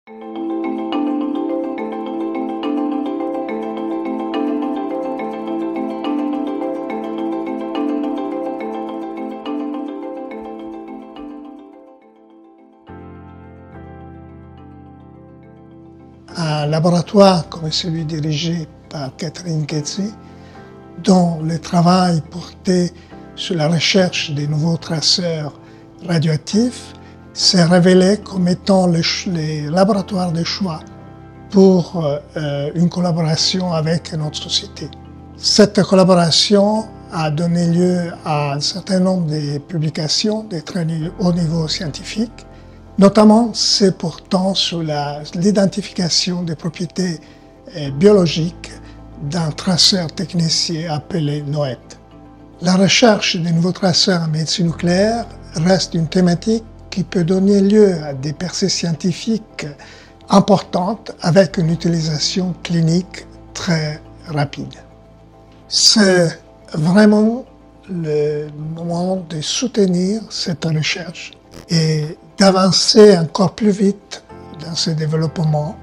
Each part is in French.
Un laboratoire comme celui dirigé par Catherine Ketzi, dont le travail portait sur la recherche des nouveaux traceurs radioactifs, s'est révélé comme étant les laboratoires de choix pour une collaboration avec notre société. Cette collaboration a donné lieu à un certain nombre de publications de très haut niveau scientifique. Notamment, c'est portant sur l'identification des propriétés biologiques d'un traceur technicien appelé NOET. La recherche des nouveaux traceurs en médecine nucléaire reste une thématique qui peut donner lieu à des percées scientifiques importantes avec une utilisation clinique très rapide. C'est vraiment le moment de soutenir cette recherche et d'avancer encore plus vite dans ce développement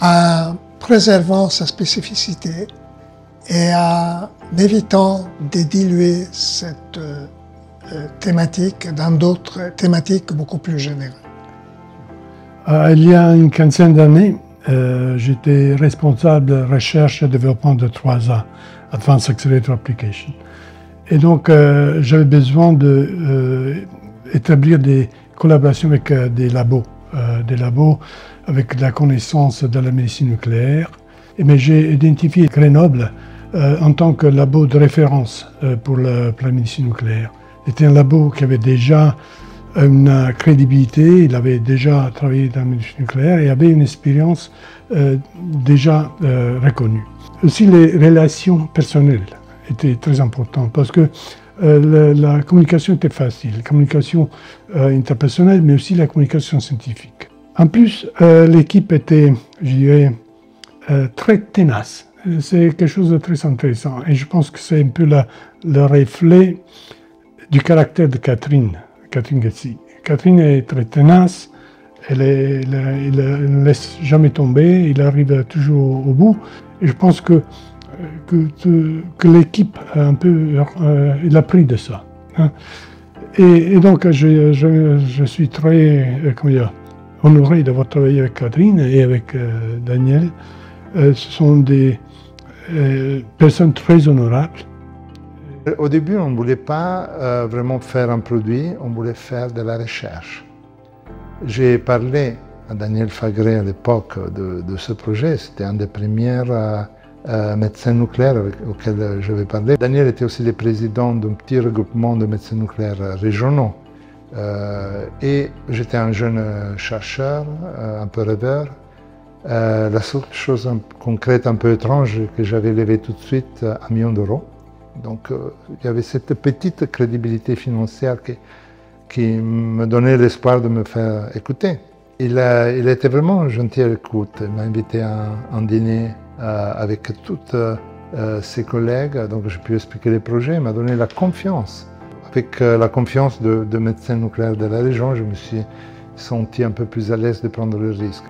en préservant sa spécificité et en évitant de diluer cette thématique dans d'autres thématiques beaucoup plus générales. Il y a une quinzaine d'années, j'étais responsable de recherche et développement de 3A, Advanced Accelerator Application. Et donc, j'avais besoin d'établir des collaborations avec des labos avec de la connaissance de la médecine nucléaire. Mais j'ai identifié Grenoble en tant que labo de référence pour la médecine nucléaire. C'était un labo qui avait déjà une crédibilité, il avait déjà travaillé dans la médecine nucléaire et avait une expérience déjà reconnue. Aussi, les relations personnelles étaient très importantes parce que la communication était facile, la communication interpersonnelle, mais aussi la communication scientifique. En plus, l'équipe était, je dirais, très tenace. C'est quelque chose de très intéressant et je pense que c'est un peu le reflet du caractère de Catherine Ketzi. Catherine est très tenace, elle ne laisse jamais tomber, il arrive toujours au bout. Et je pense que l'équipe a un peu il a pris de ça. Hein. Et donc je suis très honoré d'avoir travaillé avec Catherine et avec Daniel. Ce sont des personnes très honorables. Au début, on ne voulait pas vraiment faire un produit, on voulait faire de la recherche. J'ai parlé à Daniel Fagré à l'époque de ce projet, c'était un des premiers médecins nucléaires auxquels je vais parler. Daniel était aussi le président d'un petit regroupement de médecins nucléaires régionaux. Et j'étais un jeune chercheur, un peu rêveur. La seule chose concrète, un peu étrange, que j'avais levé tout de suite 1 million d'euros. Donc il y avait cette petite crédibilité financière qui me donnait l'espoir de me faire écouter. Il était vraiment gentil à l'écoute. Il m'a invité à un dîner avec tous ses collègues, donc j'ai pu expliquer les projets. Il m'a donné la confiance. Avec la confiance de médecins nucléaires de la région, je me suis senti un peu plus à l'aise de prendre le risque.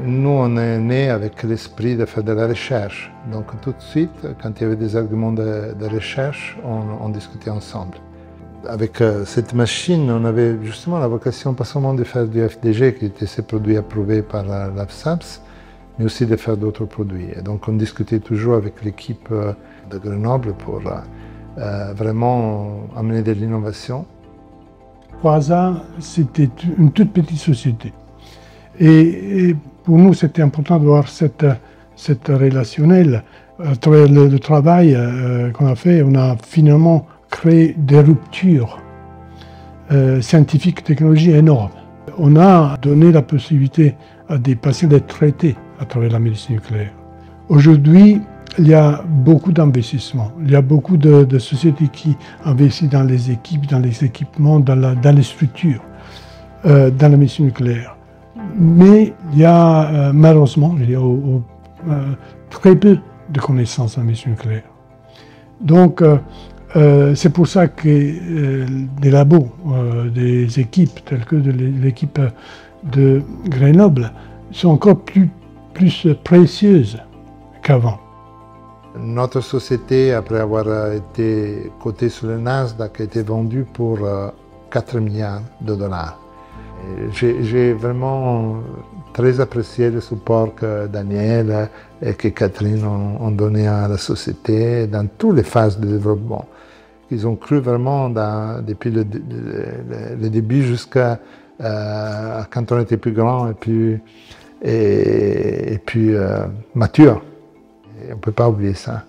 Nous, on est nés avec l'esprit de faire de la recherche. Donc tout de suite, quand il y avait des arguments de recherche, on discutait ensemble. Avec cette machine, on avait justement la vocation pas seulement de faire du FDG, qui était ces produits approuvés par l'AFSAPS, mais aussi de faire d'autres produits. Et donc on discutait toujours avec l'équipe de Grenoble pour vraiment amener de l'innovation. 3A, c'était une toute petite société. Et pour nous, c'était important de voir cette relationnelle. À travers le travail qu'on a fait, on a finalement créé des ruptures scientifiques, technologiques énormes. On a donné la possibilité à des patients d'être traités à travers la médecine nucléaire. Aujourd'hui, il y a beaucoup d'investissements. Il y a beaucoup de sociétés qui investissent dans les équipes, dans les équipements, dans les structures, dans la médecine nucléaire. Mais il y a malheureusement très peu de connaissances en médecine nucléaire. Donc, c'est pour ça que des labos, des équipes telles que l'équipe de Grenoble sont encore plus précieuses qu'avant. Notre société, après avoir été cotée sur le Nasdaq, a été vendue pour 4 milliards de dollars. J'ai vraiment très apprécié le support que Daniel et que Catherine ont donné à la société dans toutes les phases de développement. Ils ont cru vraiment depuis le début jusqu'à quand on était plus grand et puis mature. Et on ne peut pas oublier ça.